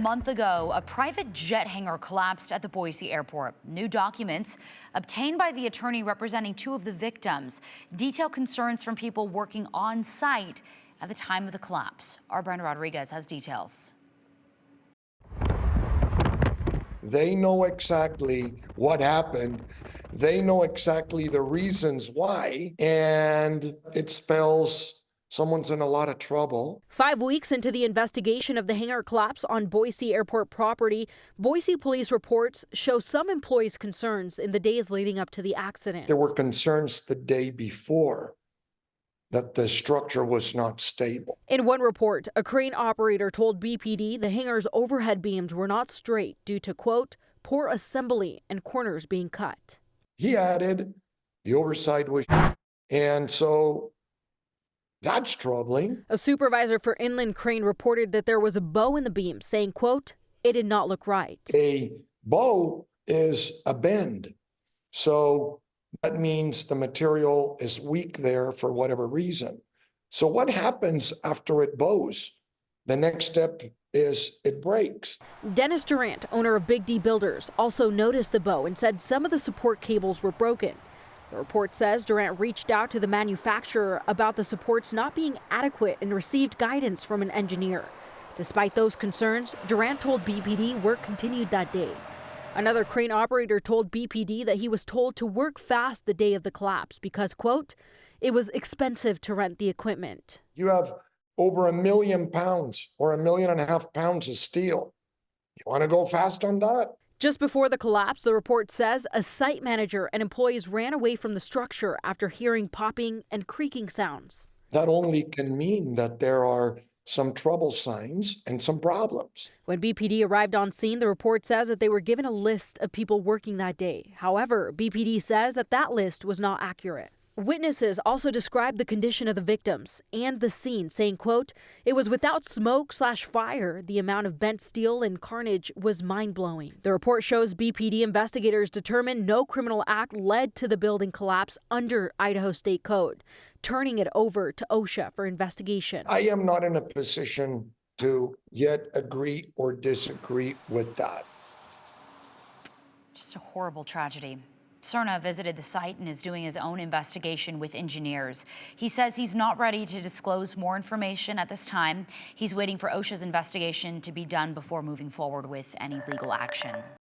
month ago, a private jet hangar collapsed at the Boise airport. New documents obtained by the attorney representing two of the victims detail concerns from people working on site at the time of the collapse. Our Brenda Rodriguez has details. They know exactly what happened. They know exactly the reasons why, and it spells someone's in a lot of trouble. 5 weeks into the investigation of the hangar collapse on Boise airport property, Boise police reports show some employees' concerns in the days leading up to the accident. There were concerns the day before that the structure was not stable. In one report, a crane operator told BPD the hangar's overhead beams were not straight due to, quote, poor assembly and corners being cut. He added the oversight was, and so that's troubling. A supervisor for Inland Crane reported that there was a bow in the beam, saying, quote, it did not look right. A bow is a bend. So that means the material is weak there for whatever reason. So what happens after it bows? The next step is it breaks. Dennis Durant, owner of Big D Builders, also noticed the bow and said some of the support cables were broken. The report says Durant reached out to the manufacturer about the supports not being adequate and received guidance from an engineer. Despite those concerns, Durant told BPD work continued that day. Another crane operator told BPD that he was told to work fast the day of the collapse because, quote, it was expensive to rent the equipment. You have over 1 million pounds or 1.5 million pounds of steel. You want to go fast on that? Just before the collapse, the report says a site manager and employees ran away from the structure after hearing popping and creaking sounds. That only can mean that there are some trouble signs and some problems. When BPD arrived on scene, the report says that they were given a list of people working that day. However, BPD says that that list was not accurate. Witnesses also described the condition of the victims and the scene, saying, quote, it was without smoke/fire. The amount of bent steel and carnage was mind-blowing. The report shows BPD investigators determined no criminal act led to the building collapse under Idaho State Code, turning it over to OSHA for investigation. I am not in a position to yet agree or disagree with that. Just a horrible tragedy. Cerna visited the site and is doing his own investigation with engineers. He says he's not ready to disclose more information at this time. He's waiting for OSHA's investigation to be done before moving forward with any legal action.